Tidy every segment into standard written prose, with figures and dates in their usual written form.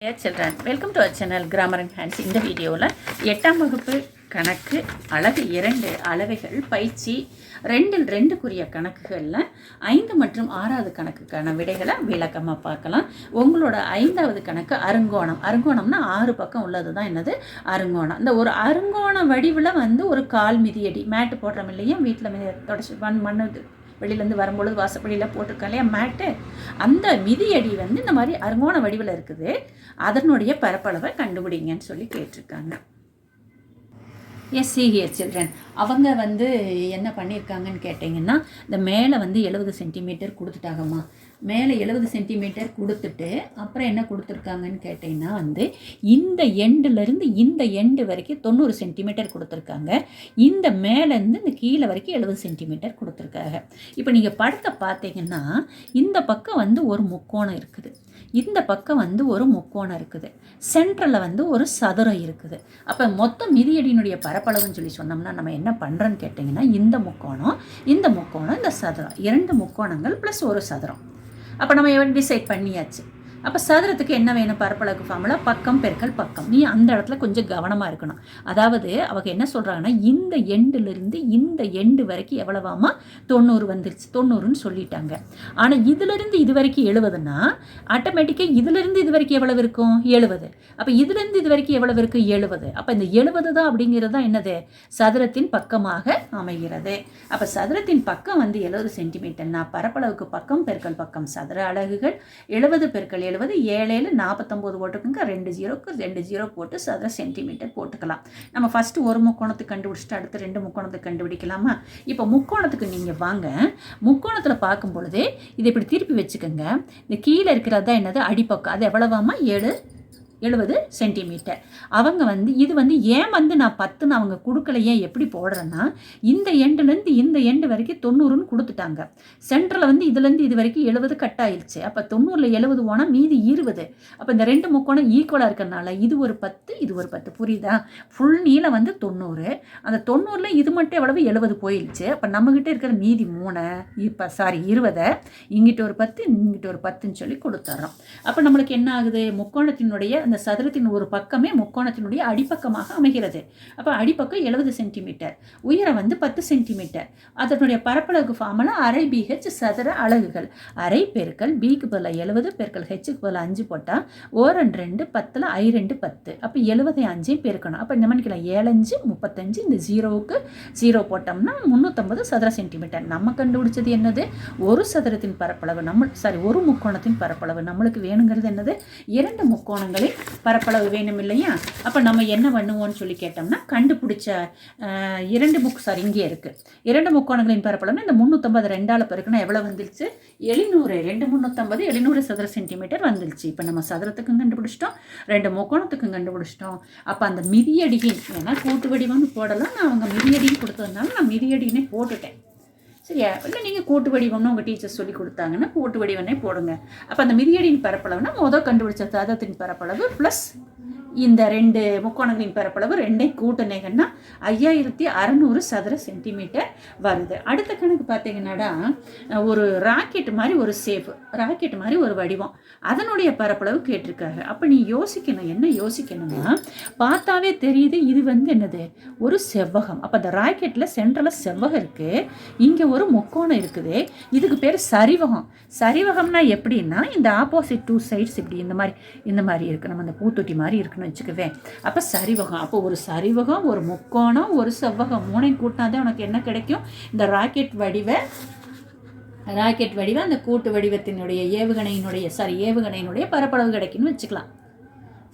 Dear children, welcome to our channel Grammar and Hands. இந்த வீடியோவில் 8ஆம் வகுப்பு கணக்கு அலகு 2 அளவைகள் பயிற்சி 2 கணக்குகளில் 5 மற்றும் 6வது கணக்குக்கான விடைகளை விளக்கமாக பார்க்கலாம். உங்களோட 5வது கணக்கு அருங்கோணம். அருங்கோணம்னா 6 பக்கம் உள்ளது தான் என்னது அருங்கோணம். இந்த ஒரு அருங்கோண வடிவில் ஒரு கால் மிதியடி மேட்டு போடுறோம் இல்லையா, வீட்டில் தொடச்சி மண்ணு வெளியிலேருந்து வரும்பொழுது வாசப்படியில் போட்டிருக்கோம் இல்லையா மேட்டு, அந்த மிதியடி இந்த மாதிரி அருங்கோண வடிவில் இருக்குது. அதனுடைய பரப்பளவை கண்டுபிடிங்கன்னு சொல்லி கேட்டிருக்காங்க. ஹியர் சில்ட்ரன், அவங்க என்ன பண்ணியிருக்காங்கன்னு கேட்டிங்கன்னா, இந்த மேலே 70 சென்டிமீட்டர் கொடுத்துட்டாங்கம்மா. மேலே 70 சென்டிமீட்டர் கொடுத்துட்டு அப்புறம் என்ன கொடுத்துருக்காங்கன்னு கேட்டிங்கன்னா இந்த எண்டுலேருந்து இந்த எண்டு வரைக்கும் 90 சென்டிமீட்டர் கொடுத்துருக்காங்க. இந்த மேலேருந்து இந்த கீழே வரைக்கும் 70 சென்டிமீட்டர் கொடுத்துருக்காங்க. இப்போ நீங்கள் படத்தை பார்த்தீங்கன்னா இந்த பக்கம் ஒரு முக்கோணம் இருக்குது, இந்த பக்கம் ஒரு முக்கோணம் இருக்குது, சென்ட்ரலில் ஒரு சதுரம் இருக்குது. அப்போ மொத்தம் மிதியடியினுடைய பரப்பளவுன்னு சொல்லி சொன்னோம்னா நம்ம என்ன பண்ணுறோன்னு கேட்டிங்கன்னா, இந்த முக்கோணம் இந்த சதுரம், 2 முக்கோணங்கள் ப்ளஸ் ஒரு சதுரம். அப்போ நம்ம டிசைட் பண்ணியாச்சு. அப்போ சதுரத்துக்கு என்ன வேணும்? பரப்பளவுக்கு ஃபார்முலா பக்கம் பெருக்கல் பக்கம். நீ அந்த இடத்துல கொஞ்சம் கவனமாக இருக்கணும். அதாவது அவங்க என்ன சொல்கிறாங்கன்னா, இந்த எண்டுலேருந்து இந்த எண்டு வரைக்கும் எவ்வளவாமா 90 வந்துருச்சு, 90ன்னு சொல்லிட்டாங்க. ஆனால் இதிலிருந்து இது வரைக்கும் 70ன்னா ஆட்டோமேட்டிக்காக இதிலிருந்து இது வரைக்கும் எவ்வளவு இருக்கும்? 70. அப்போ இதிலிருந்து இது வரைக்கும் எவ்வளவு இருக்குது? 70. அப்போ இந்த 70 தான் அப்படிங்கிறது தான் என்னது சதுரத்தின் பக்கமாக அமைகிறது. அப்போ சதுரத்தின் பக்கம் 70 சென்டிமீட்டர்னா பரப்பளவுக்கு பக்கம் பெருக்கல் பக்கம் சதுர அலகுகள் 70 பெருக்கல் 70 7 7 49 போட்டுக்கோங்க. 2 0க்கு 2 0 போட்டு சதுர சென்டிமீட்டர் போட்டுக்கலாம். நம்ம ஃபஸ்ட்டு ஒரு முக்கோணத்துக்கு கண்டுபிடிச்சிட்டு அடுத்து 2 முக்கோணத்துக்கு கண்டுபிடிக்கலாமா? இப்போ முக்கோணத்துக்கு நீங்கள் வாங்க. முக்கோணத்தில் பார்க்கும் பொழுது இதை இப்படி திருப்பி வச்சுக்கோங்க. இந்த கீழே இருக்கிறது தான் என்னது அடிப்பக்கம். அது எவ்வளவாமா 70 சென்டிமீட்டர். அவங்க இது ஏன் நான் 10ன்னு அவங்க கொடுக்கலையே, எப்படி போடுறேன்னா, இந்த எண்டுலேருந்து இந்த எண்டு வரைக்கும் 90ன்னு கொடுத்துட்டாங்க. சென்டரில் இதுலேருந்து இது வரைக்கும் 70 கட் ஆயிடுச்சு. அப்போ 90ல் 70 போனால் மீதி 20. அப்போ இந்த 2 முக்கோணம் ஈக்குவலாக இருக்கிறனால இது ஒரு 10 இது ஒரு 10, புரியுதா? ஃபுல் நீளம் 90. அந்த 90ல் இது மட்டும் எவ்வளவு 70 போயிடுச்சு. அப்போ நம்மகிட்ட இருக்கிற மீதி 3 20, இங்கிட்ட ஒரு 10 இங்கிட்ட ஒரு 10ன்னு சொல்லி கொடுத்துட்றோம். அப்போ நம்மளுக்கு என்ன ஆகுது? முக்கோணத்தினுடைய அந்த சதுரத்தின் ஒரு பக்கமே முக்கோணத்தினுடைய அடிப்பக்கமாக அமைகிறது. அப்போ அடிப்பக்கம் 70 சென்டிமீட்டர், உயரம் 10 சென்டிமீட்டர். அதனுடைய பரப்பளவுக்கு ஃபார்முலா அரை BH சதுர அலகுகள். அரை பெருக்கல் பிக்கு பதில் 70 பெருக்கல் ஹெச்சுக்கு பதில் 5 போட்டால் 1 2 10ல் I 2 10. அப்போ 70 5 பெருக்கணும். அப்போ என்ன பண்ணிக்கலாம்? 7 5 35. இந்த 0க்கு 0 போட்டோம்னா 350 சதுர சென்டிமீட்டர். நம்ம கண்டுபிடிச்சது என்னது? ஒரு சதுரத்தின் பரப்பளவு ஒரு முக்கோணத்தின் பரப்பளவு. நம்மளுக்கு வேணுங்கிறது என்னது? 2 முக்கோணங்களில் பரப்பளவு வேணும் இல்லையா? அப்போ நம்ம என்ன பண்ணுவோம்னு சொல்லி கேட்டோம்னா, கண்டுபிடிச்ச இங்கே இருக்குது 2 முக்கோணங்களின் பரப்பளவு இந்த 350 2ஆல் பெருக்குனா எவ்வளோ வந்துருச்சு? 700. 2 350 700 சதுர சென்டிமீட்டர் வந்துருச்சு. இப்போ நம்ம சதுரத்துக்கும் கண்டுபிடிச்சிட்டோம், 2 முக்கோணத்துக்கும் கண்டுபிடிச்சிட்டோம். அப்போ அந்த மிதியடியின் ஏன்னா கூட்டு வடிவம்னு போடலாம், நான் அவங்க மிதியடின்னு கொடுத்ததுனால நான் மிதியடினே போட்டுட்டேன். சரியா? இல்லை நீங்கள் கூட்டு வடிவம்னு உங்கள் டீச்சர் சொல்லி கொடுத்தாங்கன்னா கூட்டு வடிவனே போடுங்க. அப்போ அந்த மிதியடியின் பரப்பளவுனா கண்டுபிடிச்ச சதுரத்தின் பரப்பளவு ப்ளஸ் இந்த 2 முக்கோணங்களின் பரப்பளவு 2 கூட்டினீங்கன்னா 5600 சதுர சென்டிமீட்டர் வருது. அடுத்த கணக்கு பார்த்தீங்கன்னாடா, ஒரு ராக்கெட் மாதிரி ஒரு சேஃப், ராக்கெட் மாதிரி ஒரு வடிவம், அதனுடைய பரப்பளவு கேட்டிருக்காங்க. அப்போ நீ யோசிக்கணும். என்ன யோசிக்கணும்னா, பார்த்தாவே தெரியுது இது என்னது? ஒரு செவ்வகம். அப்போ அந்த ராக்கெட்டில் சென்ட்ரலில் செவ்வகம் இருக்குது, இங்கே ஒரு முக்கோணம் இருக்குது, இதுக்கு பேர் சரிவகம். சரிவகம்னா எப்படின்னா, இந்த ஆப்போசிட் 2 சைட்ஸ் இப்படி இந்த மாதிரி இருக்குது, நம்ம அந்த பூத்தொட்டி மாதிரி இருக்குன்னு வச்சுக்குவேன். அப்போ சரிவகம். அப்போ ஒரு சரிவகம், ஒரு முக்கோணம், ஒரு செவ்வகம் 3 கூட்டினாதான் உனக்கு என்ன கிடைக்கும்? இந்த ராக்கெட் வடிவ அந்த கூட்டு வடிவத்தினுடைய ஏவுகணையினுடைய பரப்பளவு கிடைக்குன்னு வச்சுக்கலாம்.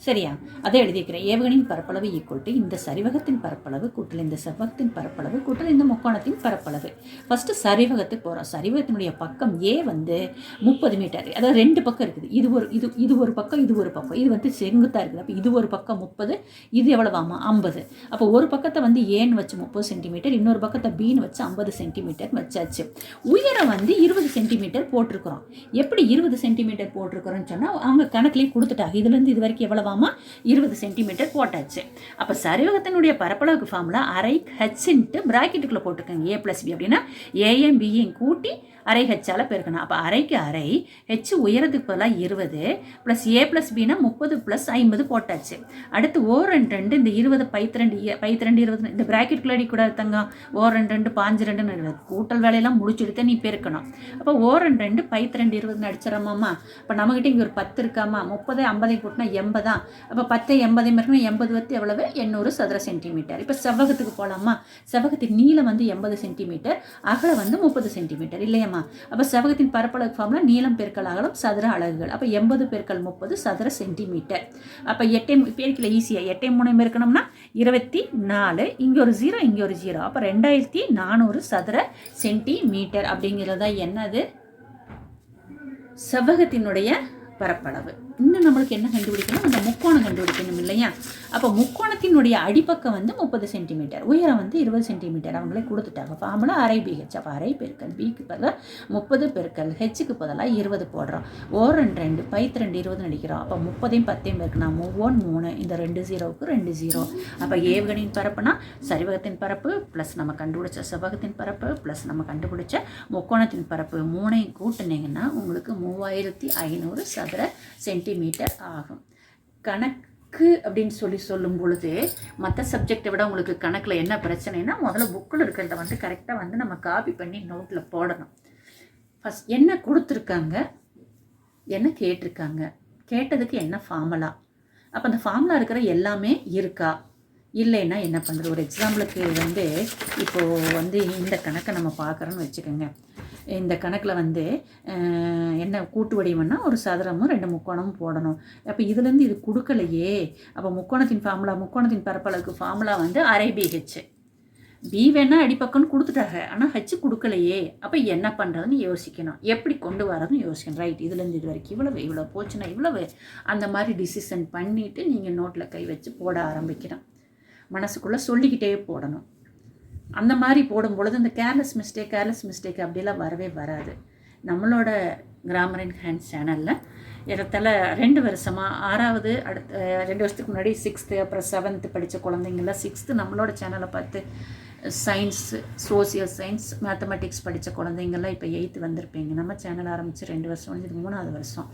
சரியா? அதை எழுதிக்கிறேன். ஏவுகணையின் பரப்பளவு ஈக்குவல் இந்த சரிவகத்தின் பரப்பளவு கூட்டல் இந்த செவ்வகத்தின் பரப்பளவு கூட்டல் இந்த முக்கோணத்தின் பரப்பளவு. ஃபஸ்ட்டு சரிவகத்துக்கு போகிறோம். சரிவகத்தினுடைய பக்கம் A 30 மீட்டர். அதாவது 2 பக்கம் இருக்குது. இது ஒரு பக்கம், இது ஒரு பக்கம். இது செங்குத்தாக இருக்குது. அப்போ இது ஒரு பக்கம் 30, இது எவ்வளவாமா 50. அப்போ ஒரு பக்கத்தை ஏன்னு வச்சு 30 சென்டிமீட்டர், இன்னொரு பக்கத்தை Bன்னு வச்சு 50 சென்டிமீட்டர் வச்சாச்சு. உயரம் 20 சென்டிமீட்டர் போட்டிருக்கிறோம். எப்படி 20 சென்டிமீட்டர் போட்டிருக்கிறோன்னு சொன்னால் அவங்க கணக்குலேயே கொடுத்துட்டாங்க. இதுலேருந்து இது வரைக்கும் எவ்வளவு எவ்வளவாமா 20 சென்டிமீட்டர் போட்டாச்சு. அப்போ சரிவகத்தினுடைய பரப்பளவுக்கு ஃபார்முலா அரை ஹெச்ன்ட்டு ப்ராக்கெட்டுக்குள்ளே போட்டுக்கோங்க. ஏ ப்ளஸ் பி அப்படின்னா ஏயும் பியும் கூட்டி அரை ஹெச்சால் பெருக்கணும். அப்போ அரைக்கு அரை ஹெச் உயரத்துக்கு பதிலாக 20 ப்ளஸ் ஏ ப்ளஸ் பின்னா 30 ப்ளஸ் 50 போட்டாச்சு. அடுத்து ஓ 2 இந்த 20 பைத்திரண்டு 20 இந்த ப்ராக்கெட்டுக்குள்ள அடிக்கூடாது தங்கம். ஓ 2 5 2 கூட்டல் வேலையெல்லாம் முடிச்சுடுத்த நீ பெருக்கணும். அப்போ ஓ 2 பைத்திரண்டு 20 அடிச்சிடமாம்மா. இப்போ நம்மகிட்ட இங்கே ஒரு 10 இருக்காமா, 30 50 கூட்டினா 80. அப்போ 10 80 இருக்குன்னா 80 வத்து எவ்வளவு 800 சதுர சென்டிமீட்டர். இப்போ செவ்வகத்துக்கு போகலாமா. செவ்வகத்தின் நீளம் வந்து 80 சென்டிமீட்டர், அகலம் வந்து 30 சென்டிமீட்டர் இல்லையாம்மா. அப்போ செவ்வகத்தின் பரப்பளவு ஃபார்முலா நீளம் பெருக்கல் அகலம் சதுர அலகுகள். அப்போ 80 பெருக்கல் 30 சதுர சென்டிமீட்டர். அப்போ 8 பெருக்கல ஈஸியாக 8 3 பெருக்கணும்னா 24. இங்கே ஒரு 0 இங்கே ஒரு 0. அப்போ 2400 சதுர சென்டிமீட்டர் அப்படிங்கிறதா என்னது செவ்வகத்தினுடைய பரப்பளவு. இன்னும் நம்மளுக்கு என்ன கண்டுபிடிக்கணும், அந்த முக்கோணம் கண்டுபிடிக்கணும் இல்லையா. அப்போ முக்கோணத்தினுடைய அடிப்பக்கம் வந்து 30 சென்டிமீட்டர், உயரம் வந்து 20 சென்டிமீட்டர் அவங்களே கொடுத்துட்டாங்க. ஃபார்முலா அரை பிஹெச். அப்போ அரை பெருக்கல் பிக்கு பதிலாக 30 பெருக்கல் ஹெச்சுக்கு பதிலாக 20 போடுறோம். ஓ 2 பைத்திரண்டு 20 அடிக்கிறோம். அப்போ 30 10 பெருக்குனா 3 இந்த 2 0க்கு 2 0. அப்போ ஏவுகணையின் பரப்புனா சரிவகத்தின் பரப்பு ப்ளஸ் நம்ம கண்டுபிடிச்ச செவ்வகத்தின் பரப்பு ப்ளஸ் நம்ம கண்டுபிடிச்ச முக்கோணத்தின் பரப்பு 3ஐயும் கூட்டினீங்கன்னா உங்களுக்கு 3500 சதுர சென்டிமீட்டர் ஆகும். கணக்கு அப்படின்னு சொல்லும் பொழுது மற்ற சப்ஜெக்டை விட உங்களுக்கு கணக்கில் என்ன பிரச்சனைனா, முதல்ல புக்கில் இருக்கிறத வந்து கரெக்டாக வந்து நம்ம காப்பி பண்ணி நோட்டில் போடணும். ஃபஸ்ட் என்ன கொடுத்துருக்காங்க, என்ன கேட்டிருக்காங்க, கேட்டதுக்கு என்ன ஃபார்முலா, அப்போ அந்த ஃபார்முலா இருக்கிற எல்லாமே இருக்கா, இல்லைன்னா என்ன பண்ணுறது. ஒரு எக்ஸாம்பிளுக்கு வந்து இப்போது வந்து இந்த கணக்கை நம்ம பார்க்குறோன்னு வச்சுக்கோங்க. இந்த கணக்கில் வந்து என்ன கூட்டு வடிவம்னா ஒரு சதுரமும் 2 முக்கோணமும் போடணும். அப்போ இதுலேருந்து இது கொடுக்கலையே. அப்போ முக்கோணத்தின் ஃபார்முலா, முக்கோணத்தின் பரப்பளவுக்கு ஃபார்முலா வந்து அரை பிஹெச். பி வேணால் அடிப்பக்கம்னு கொடுத்துட்டாங்க, ஆனால் ஹெச் கொடுக்கலையே. அப்போ என்ன பண்ணுறதுன்னு யோசிக்கணும், எப்படி கொண்டு வரதுன்னு யோசிக்கணும். ரைட், இதுலேருந்து இது வரைக்கும் இவ்வளோ போச்சுன்னா இவ்வளவு, அந்த மாதிரி டிசிஷன் பண்ணிவிட்டு நீங்கள் நோட்டில் கை வச்சு போட ஆரம்பிக்கணும். மனசுக்குள்ளே சொல்லிக்கிட்டே போடணும். அந்த மாதிரி போடும் பொழுது இந்த கேர்லெஸ் மிஸ்டேக் அப்படிலாம் வரவே வராது. நம்மளோட கிராமர் அண்ட் ஹேண்ட்ஸ் சேனலில் இடத்துல 2 வருஷமாக 6வது, அடுத்த 2 வருஷத்துக்கு முன்னாடி 6th, அப்புறம் 7th படித்த குழந்தைங்களாம் 6th நம்மளோட சேனலை பார்த்து சயின்ஸ், சோசியல் சயின்ஸ், மேத்தமெட்டிக்ஸ் படித்த குழந்தைங்கள்லாம் இப்போ 8th வந்திருப்பீங்க. நம்ம சேனல் ஆரம்பித்து 2 வருஷம், இது 3வது வருஷம்.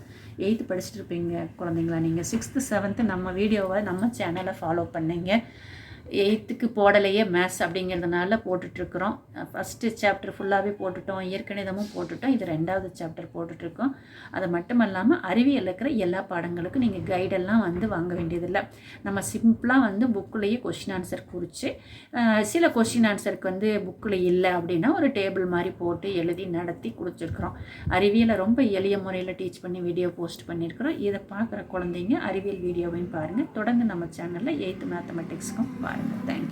8th படிச்சுட்டு இருப்பீங்க குழந்தைங்களா. நீங்கள் 6th 7th நம்ம வீடியோவை நம்ம சேனலை ஃபாலோ பண்ணீங்க. 8th போடலையே மேத்ஸ் அப்படிங்கிறதுனால போட்டுட்ருக்குறோம். ஃபஸ்ட்டு சாப்டர் ஃபுல்லாகவே போட்டுட்டோம், இயற்கணிதமும் போட்டுட்டோம், இது 2வது சாப்டர் போட்டுட்ருக்கோம். அது மட்டும் இல்லாமல் அறிவியல் இருக்கிற எல்லா பாடங்களுக்கும் நீங்கள் கைடெல்லாம் வந்து வாங்க வேண்டியதில்லை. நம்ம சிம்பிளாக வந்து புக்கிலேயே கொஷின் ஆன்சர் குறித்து, சில கொஷின் ஆன்சருக்கு வந்து புக்கில் இல்லை அப்படின்னா ஒரு டேபிள் மாதிரி போட்டு எழுதி நடத்தி கொடுத்துருக்குறோம். அறிவியலை ரொம்ப எளிய முறையில் டீச் பண்ணி வீடியோ போஸ்ட் பண்ணியிருக்கிறோம். இதை பார்க்குற குழந்தைங்க அறிவியல் வீடியோவையும் பாருங்கள். தொடர்ந்து நம்ம சேனலில் 8th மேத்தமெட்டிக்ஸ்க்கும் பாருங்கள். Thank you.